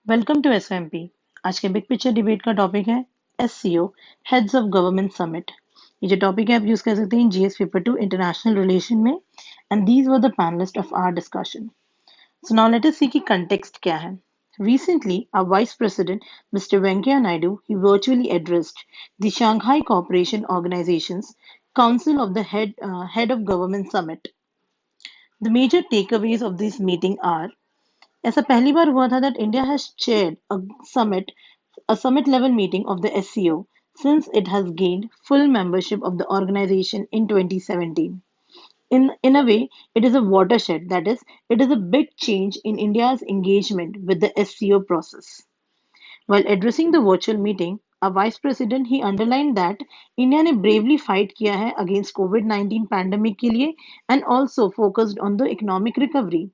Welcome to SMP. आज के big picture debate का टॉपिक है SCO, heads of government summit. ये जो टॉपिक है आप यूज कर सकते हैं जीएस पेपर 2 इंटरनेशनल रिलेशन में। And these were the panellist of our discussion. So now let us see कि कंटेक्स्ट क्या है। Recently, our Vice President, Mr. Venkaiah Naidu, he virtually addressed the Shanghai Cooperation Organization's Council of the Head of Government Summit. The major takeaways of this meeting are ऐसा पहली बार हुआ था that India has chaired a summit level meeting of the SCO since it has gained full membership of the organization in 2017. In a way, it is a watershed, that is, it is a big change in India's engagement with the SCO process. While addressing the virtual meeting, a vice president he underlined that India ने bravely fight किया है against COVID-19 pandemic के लिए and also focused on the economic recovery.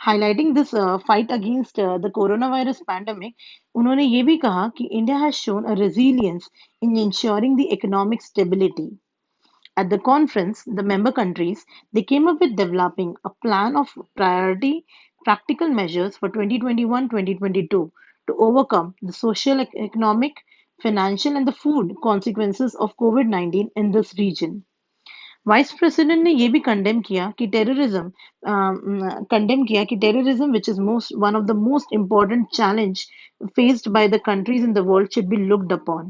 Highlighting this fight against the coronavirus pandemic, उन्होंने ये भी कहा कि India has shown a resilience in ensuring the economic stability. At the conference, the member countries they came up with developing a plan of priority practical measures for 2021-2022 to overcome the social, economic, financial, and the food consequences of COVID-19 in this region. Vice president ने ये भी condemn किया कि terrorism which is most one of the most important challenge faced by the countries in the world should be looked upon.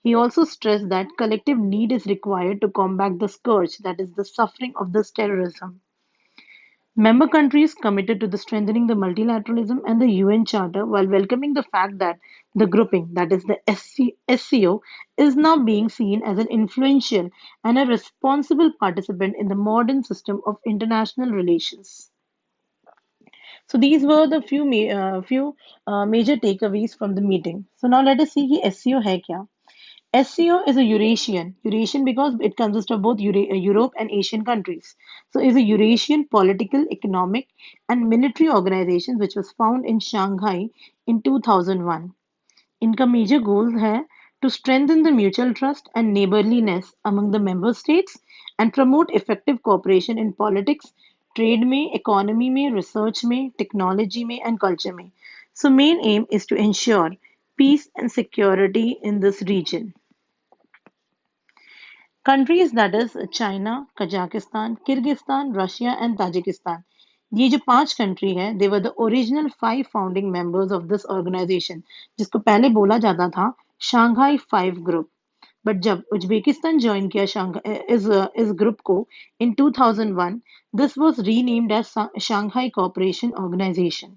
He also stressed that collective need is required to combat the scourge that is the suffering of this terrorism. Member countries committed to the strengthening the multilateralism and the UN Charter while welcoming the fact that the grouping, that is the SCO, is now being seen as an influential and a responsible participant in the modern system of international relations. So these were the few major takeaways from the meeting. So now let us see कि SCO है क्या. SCO is a Eurasian because it consists of both Europe and Asian countries. So it's a Eurasian political, economic, and military organization which was found in Shanghai in 2001. इनका major goals है to strengthen the mutual trust and neighborliness among the member states and promote effective cooperation in politics, trade में, economy में, research में, technology में, and culture में. So main aim is to ensure peace and security in this region. Countries that is China, Kazakhstan, Kyrgyzstan, Russia and Tajikistan. ये जो 5 country है they were the original 5 founding members of this organization जिसको पहले बोला जाता था Shanghai 5 Group. But जब Uzbekistan join किया इस ग्रुप को in 2001, this was renamed as Shanghai Cooperation Organization.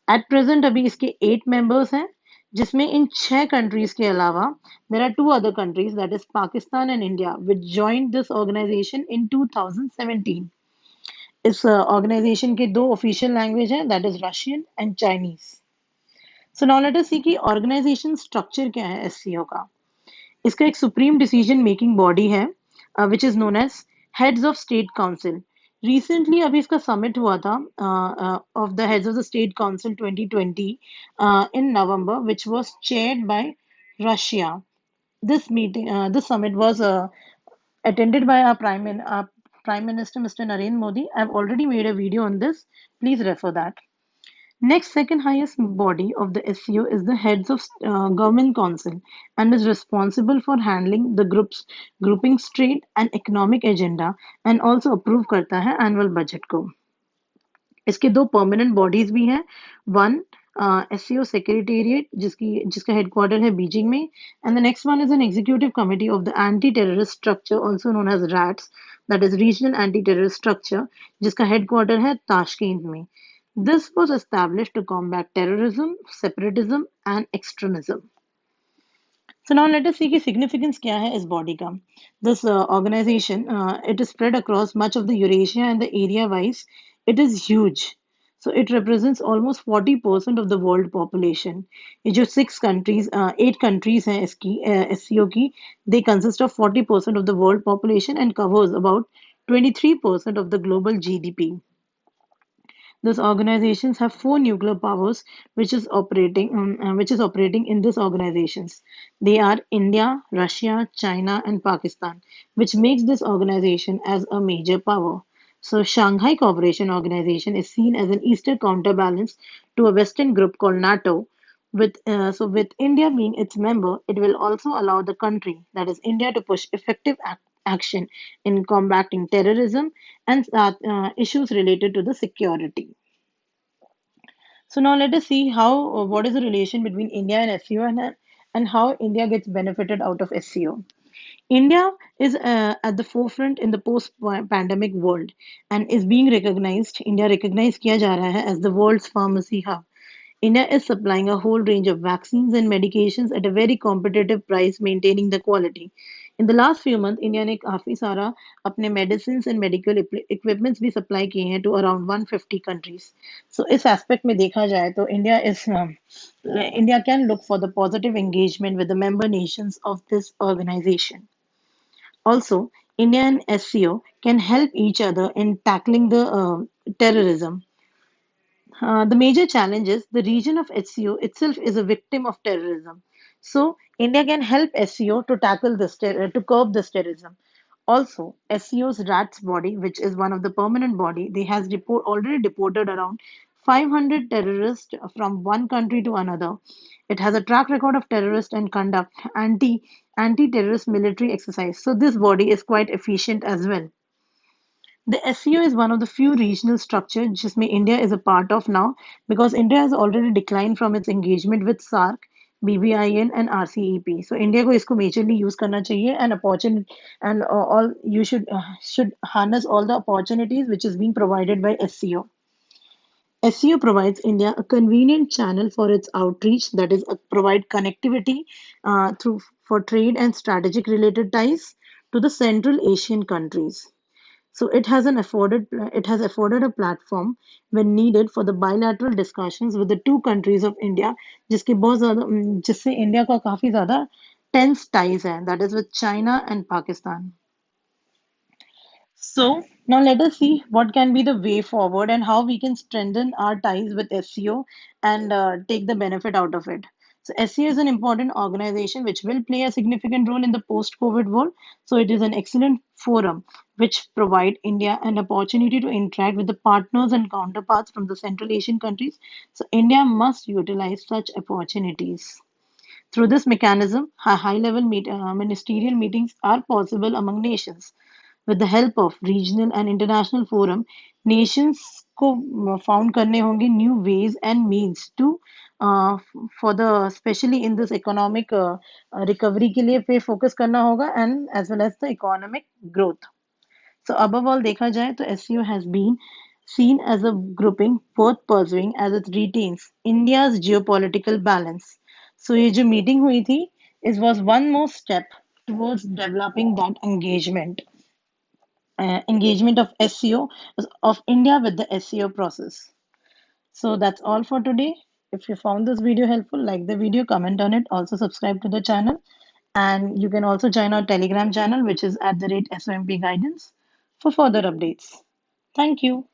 At present अभी इसके 8 मेंबर्स हैं जिसमें इन 6 कंट्रीज के अलावा there are 2 other countries that is Pakistan and India which joined this organisation in 2017. इस ऑर्गेनाइजेशन के 2 ऑफिशियल लैंग्वेज हैं that is Russian and Chinese. So now let us see कि ऑर्गेनाइजेशन स्ट्रक्चर क्या है एससीओ का. इसका एक सुप्रीम डिसीजन मेकिंग बॉडी है which is known as heads of state council. Recently अभी इसका समिट हुआ था of the heads of the state council 2020 in November which was chaired by Russia. This summit was attended by our Prime Minister Mr. Narendra Modi. I've already made a video on this. Please refer that. Next, second highest body of the SCO is the Heads of Government Council and is responsible for handling the grouping trade and economic agenda and also approve करता है annual budget को. इसके 2 permanent bodies भी हैं. One SCO Secretariat जिसका headquarter है Beijing में, and the next one is an executive committee of the anti-terrorist structure also known as RATS, that is Regional Anti-Terrorist Structure, जिसका headquarter है Tashkent में. This was established to combat terrorism, separatism, and extremism. So now let us see the significance क्या है इस body का. This organization, it is spread across much of the Eurasia and the area wise, it is huge. So it represents almost 40% of the world population. ये जो 6 countries, 8 countries हैं इसकी SCO की, they consist of 40% of the world population and covers about 23% of the global GDP. These organizations have 4 nuclear powers, which is operating in these organizations. They are India, Russia, China, and Pakistan, which makes this organization as a major power. So Shanghai Cooperation Organization is seen as an Eastern counterbalance to a Western group called NATO, With India being its member, it will also allow the country, that is India, to push effective action in combating terrorism and issues related to the security. So now let us see how what is the relation between India and SCO, and how India gets benefited out of SCO. India is at the forefront in the post-pandemic world and is being recognized. India recognized किया जा रहा है as the world's pharmacy hub. India is supplying a whole range of vaccines and medications at a very competitive price, maintaining the quality. In the last few months, India ने काफी सारा अपने medicines and medical equipments भी supply किए हैं to around 150 countries. So इस aspect में देखा जाए तो India can look for the positive engagement with the member nations of this organization. Also, India and SCO can help each other in tackling the terrorism. The major challenge is the region of SCO itself is a victim of terrorism. So India can help SCO to tackle to curb this terrorism. Also, SCO's RATS body, which is one of the permanent body, they has already deported around 500 terrorists from one country to another. It has a track record of terrorist and conduct anti-terrorist military exercise. So this body is quite efficient as well. The SCO is one of the few regional structures जिसमें India is a part of now, because India has already declined from its engagement with SAARC, BBIN and RCEP. So India को इसको majorly use करना चाहिए, and opportunity and all you should harness all the opportunities which is being provided by SCO. SCO provides India a convenient channel for its outreach, that is, provide connectivity through for trade and strategic related ties to the Central Asian countries. So it has afforded a platform when needed for the bilateral discussions with the two countries of India, जिससे India का काफी ज्यादा tense ties है, that is with China and Pakistan. So now let us see what can be the way forward and how we can strengthen our ties with SCO and take the benefit out of it. So SCO is an important organization which will play a significant role in the post-COVID world. So it is an excellent forum which provide India an opportunity to interact with the partners and counterparts from the Central Asian countries. So India must utilize such opportunities. Through this mechanism, high-level ministerial meetings are possible among nations. With the help of regional and international forum, nations को found करने होंगे new ways and means to uh, for the especially in this economic recovery के लिए पे focus करना होगा, and as well as the economic growth. So above all देखा जाए तो SCO has been seen as a grouping worth pursuing as it retains India's geopolitical balance. So ये जो meeting हुई थी, it was one more step towards developing that engagement of SCO of India with the SCO process. So that's all for today. If you found this video helpful, like the video, comment on it, also subscribe to the channel. And you can also join our Telegram channel, which is at the rate SOMP Guidance, for further updates. Thank you.